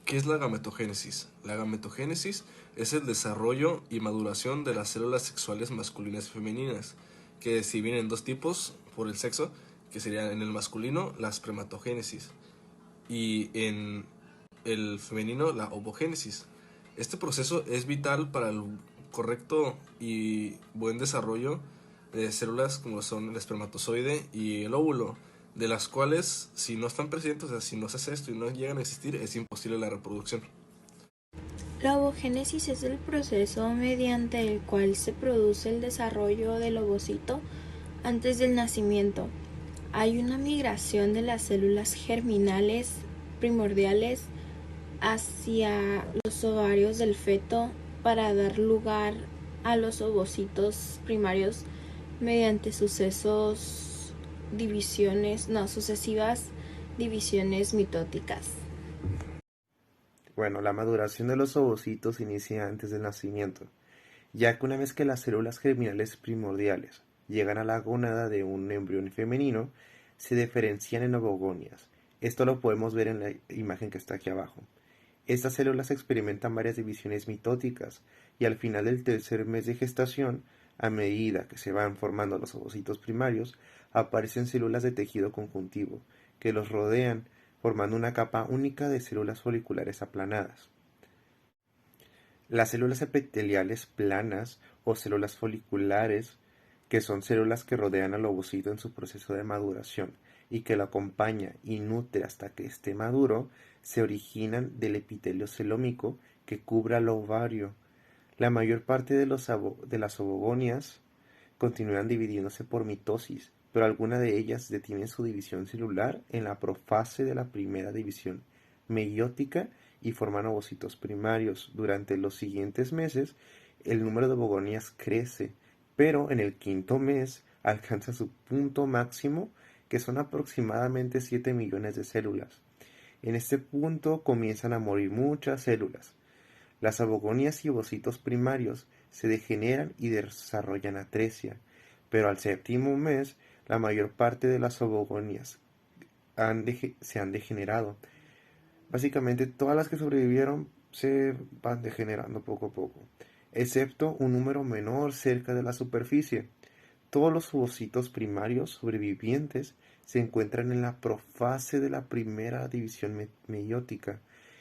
¿Qué es la gametogénesis? La gametogénesis es el desarrollo y maduración de las células sexuales masculinas y femeninas, que se dividen en dos tipos por el sexo, que serían en el masculino la espermatogénesis y en el femenino la ovogénesis. Este proceso es vital para el correcto y buen desarrollo de células como son el espermatozoide y el óvulo, de las cuales si no están presentes, o sea, si no se hace esto y no llegan a existir, es imposible la reproducción. La ovogénesis es el proceso mediante el cual se produce el desarrollo del ovocito antes del nacimiento. Hay una migración de las células germinales primordiales hacia los ovarios del feto para dar lugar a los ovocitos primarios mediante sucesivas divisiones mitóticas. Bueno, la maduración de los ovocitos inicia antes del nacimiento, ya que una vez que las células germinales primordiales llegan a la gónada de un embrión femenino, se diferencian en ovogonias. Esto lo podemos ver en la imagen que está aquí abajo. Estas células experimentan varias divisiones mitóticas y al final del tercer mes de gestación, a medida que se van formando los ovocitos primarios, aparecen células de tejido conjuntivo que los rodean, formando una capa única de células foliculares aplanadas. Las células epiteliales planas o células foliculares, que son células que rodean al ovocito en su proceso de maduración y que lo acompaña y nutre hasta que esté maduro, se originan del epitelio celómico que cubre al ovario. La mayor parte de las ovogonias continúan dividiéndose por mitosis, pero algunas de ellas detienen su división celular en la profase de la primera división meiótica y forman ovocitos primarios. Durante los siguientes meses, el número de ovogonias crece, pero en el quinto mes alcanza su punto máximo, que son aproximadamente 7 millones de células. En este punto comienzan a morir muchas células. Las ovogonias y ovocitos primarios se degeneran y desarrollan atresia, pero al séptimo mes la mayor parte de las ovogonias se han degenerado. Básicamente todas las que sobrevivieron se van degenerando poco a poco, excepto un número menor cerca de la superficie. Todos los ovocitos primarios sobrevivientes se encuentran en la profase de la primera división meiótica,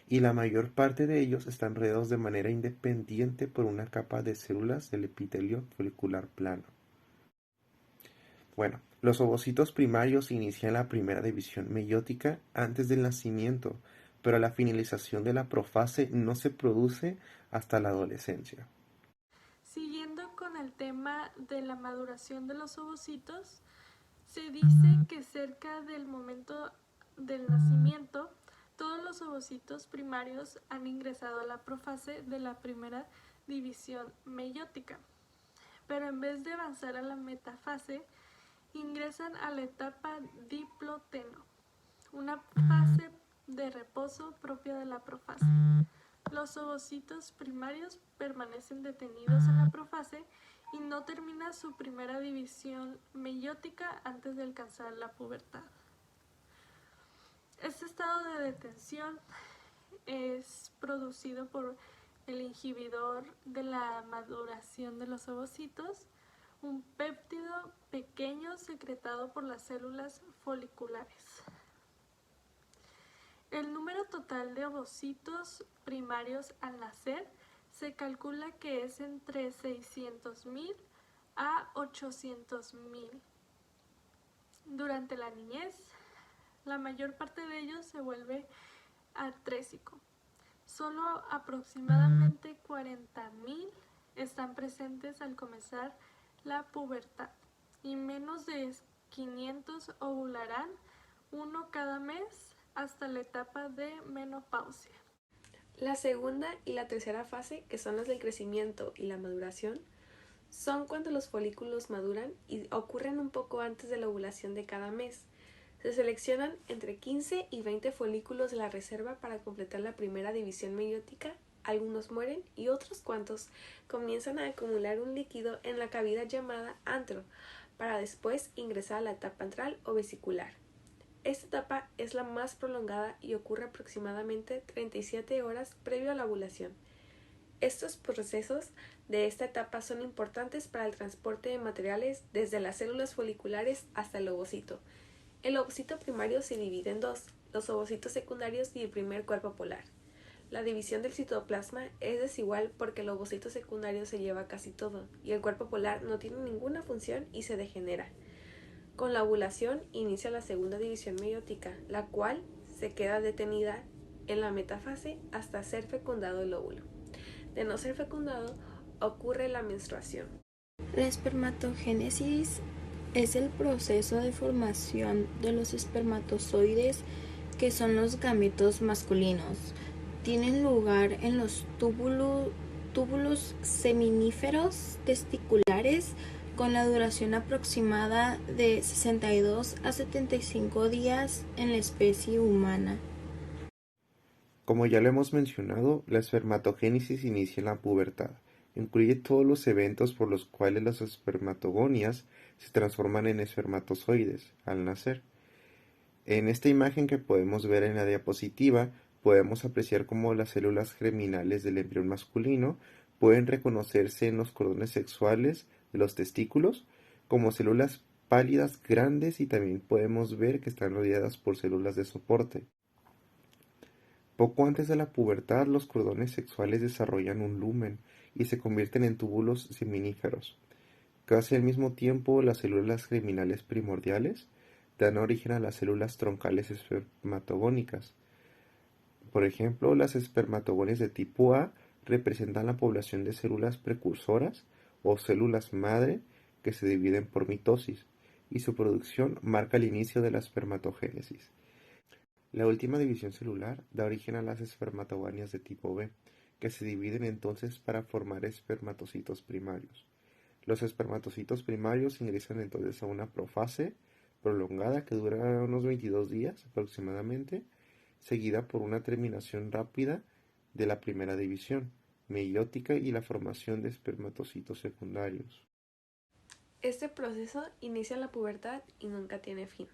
y la mayor parte de ellos están rodeados de manera independiente por una capa de células del epitelio folicular plano. Bueno, los ovocitos primarios inician la primera división meiótica antes del nacimiento, pero la finalización de la profase no se produce hasta la adolescencia. Siguiendo con el tema de la maduración de los ovocitos, se dice que cerca del momento del nacimiento, todos los ovocitos primarios han ingresado a la profase de la primera división meiótica, pero en vez de avanzar a la metafase, ingresan a la etapa diploteno, una fase de reposo propia de la profase. Los ovocitos primarios permanecen detenidos en la profase y no termina su primera división meiótica antes de alcanzar la pubertad. Este estado de detención es producido por el inhibidor de la maduración de los ovocitos, un péptido pequeño secretado por las células foliculares. El número total de ovocitos primarios al nacer se calcula que es entre 600.000 a 800.000. Durante la niñez, la mayor parte de ellos se vuelve atrésico. Solo aproximadamente 40.000 están presentes al comenzar la pubertad y menos de 500 ovularán uno cada mes hasta la etapa de menopausia. La segunda y la tercera fase, que son las del crecimiento y la maduración, son cuando los folículos maduran y ocurren un poco antes de la ovulación de cada mes. Se seleccionan entre 15 y 20 folículos de la reserva para completar la primera división meiótica. Algunos mueren y otros cuantos comienzan a acumular un líquido en la cavidad llamada antro, para después ingresar a la etapa antral o vesicular. Esta etapa es la más prolongada y ocurre aproximadamente 37 horas previo a la ovulación. Estos procesos de esta etapa son importantes para el transporte de materiales desde las células foliculares hasta el ovocito. El ovocito primario se divide en dos, los ovocitos secundarios y el primer cuerpo polar. La división del citoplasma es desigual porque el ovocito secundario se lleva casi todo y el cuerpo polar no tiene ninguna función y se degenera. Con la ovulación inicia la segunda división meiótica, la cual se queda detenida en la metafase hasta ser fecundado el óvulo. De no ser fecundado, ocurre la menstruación. La espermatogénesis es el proceso de formación de los espermatozoides, que son los gametos masculinos. Tienen lugar en los túbulos seminíferos testiculares, con la duración aproximada de 62 a 75 días en la especie humana. Como ya lo hemos mencionado, la espermatogénesis inicia en la pubertad. Incluye todos los eventos por los cuales las espermatogonias se transforman en espermatozoides al nacer. En esta imagen que podemos ver en la diapositiva, podemos apreciar cómo las células germinales del embrión masculino pueden reconocerse en los cordones sexuales de los testículos como células pálidas grandes, y también podemos ver que están rodeadas por células de soporte. Poco antes de la pubertad, los cordones sexuales desarrollan un lumen y se convierten en túbulos seminíferos. Casi al mismo tiempo, las células germinales primordiales dan origen a las células troncales espermatogónicas. Por ejemplo, las espermatogonias de tipo A representan la población de células precursoras o células madre que se dividen por mitosis, y su producción marca el inicio de la espermatogénesis. La última división celular da origen a las espermatogonias de tipo B, que se dividen entonces para formar espermatocitos primarios. Los espermatocitos primarios ingresan entonces a una profase prolongada que dura unos 22 días aproximadamente, seguida por una terminación rápida de la primera división meiótica y la formación de espermatocitos secundarios. Este proceso inicia en la pubertad y nunca tiene fin.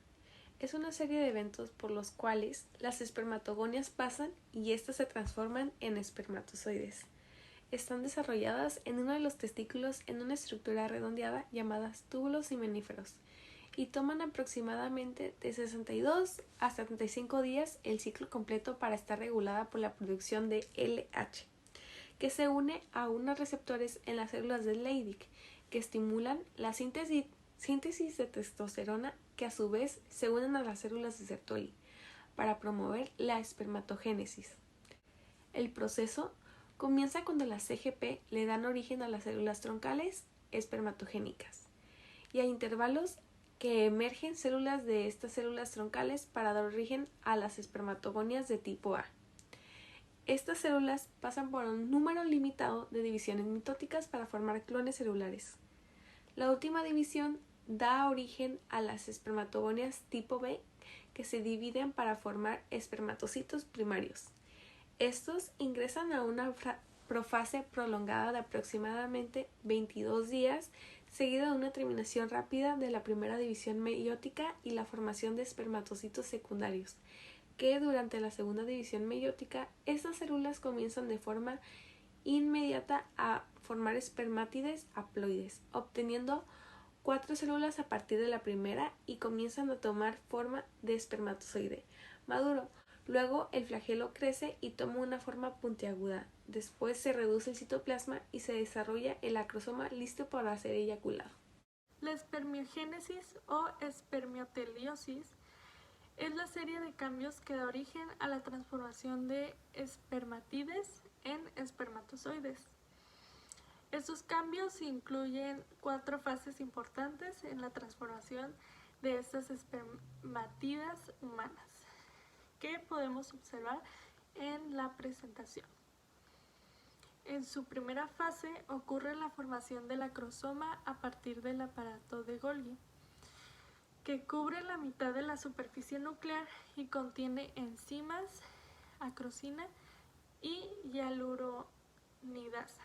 Es una serie de eventos por los cuales las espermatogonias pasan y éstas se transforman en espermatozoides. Están desarrolladas en uno de los testículos en una estructura redondeada llamadas túbulos seminíferos y toman aproximadamente de 62 a 75 días el ciclo completo para estar regulada por la producción de LH, que se une a unos receptores en las células de Leydig que estimulan la síntesis de testosterona, que a su vez se unen a las células de Sertoli para promover la espermatogénesis. El proceso comienza cuando las CGP le dan origen a las células troncales espermatogénicas y a intervalos que emergen células de estas células troncales para dar origen a las espermatogonias de tipo A. Estas células pasan por un número limitado de divisiones mitóticas para formar clones celulares. La última división da origen a las espermatogonias tipo B, que se dividen para formar espermatocitos primarios. Estos ingresan a una profase prolongada de aproximadamente 22 días, seguida de una terminación rápida de la primera división meiótica y la formación de espermatocitos secundarios, que durante la segunda división meiótica estas células comienzan de forma inmediata a formar espermátides haploides, obteniendo 4 células a partir de la primera y comienzan a tomar forma de espermatozoide maduro. Luego el flagelo crece y toma una forma puntiaguda. Después se reduce el citoplasma y se desarrolla el acrosoma listo para ser eyaculado. La espermiogénesis o espermioteliosis es la serie de cambios que da origen a la transformación de espermatides en espermatozoides. Estos cambios incluyen 4 fases importantes en la transformación de estas espermatidas humanas, que podemos observar en la presentación. En su primera fase ocurre la formación del acrosoma a partir del aparato de Golgi, que cubre la mitad de la superficie nuclear y contiene enzimas, acrosina y hialuronidasa.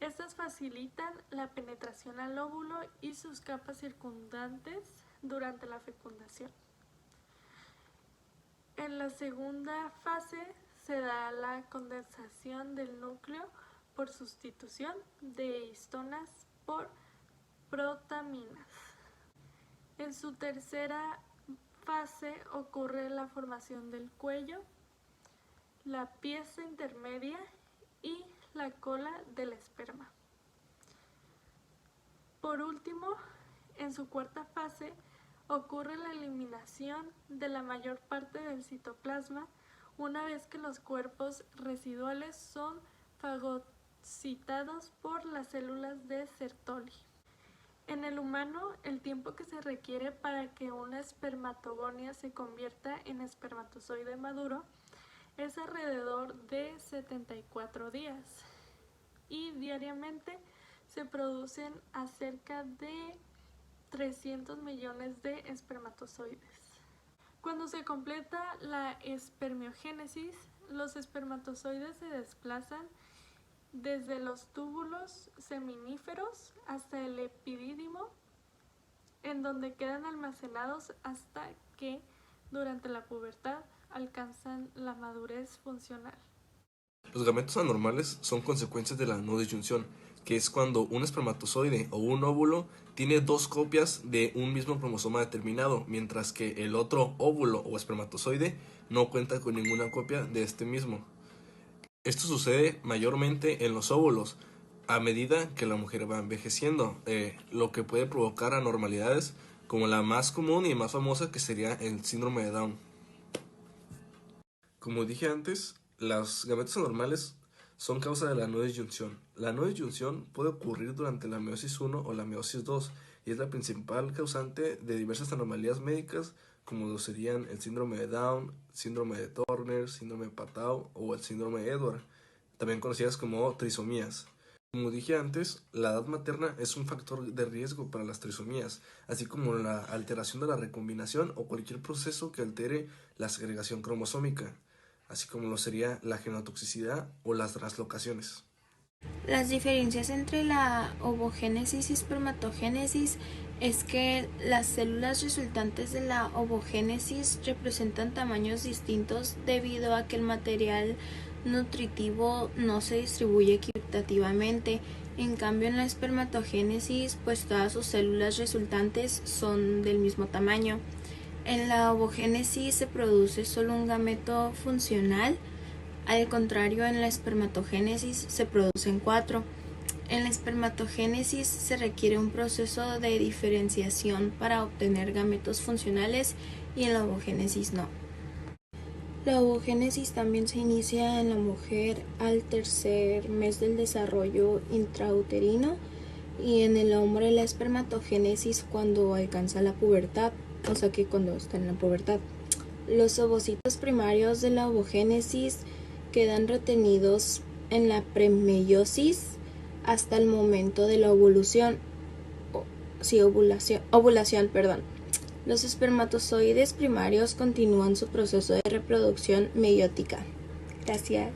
Estas facilitan la penetración al óvulo y sus capas circundantes durante la fecundación. En la segunda fase se da la condensación del núcleo por sustitución de histonas por protaminas. En su tercera fase ocurre la formación del cuello, la pieza intermedia y la cola del esperma. Por último, en su cuarta fase ocurre la eliminación de la mayor parte del citoplasma una vez que los cuerpos residuales son fagocitados por las células de Sertoli. En el humano, el tiempo que se requiere para que una espermatogonia se convierta en espermatozoide maduro es alrededor de 74 días y diariamente se producen acerca de 300 millones de espermatozoides. Cuando se completa la espermiogénesis, los espermatozoides se desplazan desde los túbulos seminíferos hasta el epidídimo, en donde quedan almacenados hasta que, durante la pubertad, alcanzan la madurez funcional. Los gametos anormales son consecuencias de la no disyunción, que es cuando un espermatozoide o un óvulo tiene dos copias de un mismo cromosoma determinado, mientras que el otro óvulo o espermatozoide no cuenta con ninguna copia de este mismo. Esto sucede mayormente en los óvulos a medida que la mujer va envejeciendo, lo que puede provocar anormalidades como la más común y más famosa, que sería el síndrome de Down. Como dije antes, los gametos anormales son causa de la no disyunción. La no disyunción puede ocurrir durante la meiosis 1 o la meiosis 2 y es la principal causante de diversas anomalías médicas, como lo serían el síndrome de Down, síndrome de Turner, síndrome de Patau o el síndrome de Edward, también conocidas como trisomías. Como dije antes, la edad materna es un factor de riesgo para las trisomías, así como la alteración de la recombinación o cualquier proceso que altere la segregación cromosómica, así como lo sería la genotoxicidad o las translocaciones. Las diferencias entre la ovogénesis y espermatogénesis es que las células resultantes de la ovogénesis representan tamaños distintos debido a que el material nutritivo no se distribuye equitativamente. En cambio, en la espermatogénesis, pues todas sus células resultantes son del mismo tamaño. En la ovogénesis se produce solo un gameto funcional. Al contrario, en la espermatogénesis se producen 4. En la espermatogénesis se requiere un proceso de diferenciación para obtener gametos funcionales y en la ovogénesis no. La ovogénesis también se inicia en la mujer al tercer mes del desarrollo intrauterino y en el hombre la espermatogénesis cuando alcanza la pubertad, o sea que cuando está en la pubertad. Los ovocitos primarios de la ovogénesis quedan retenidos en la premeiosis hasta el momento de la ovulación. Los espermatozoides primarios continúan su proceso de reproducción meiótica. Gracias.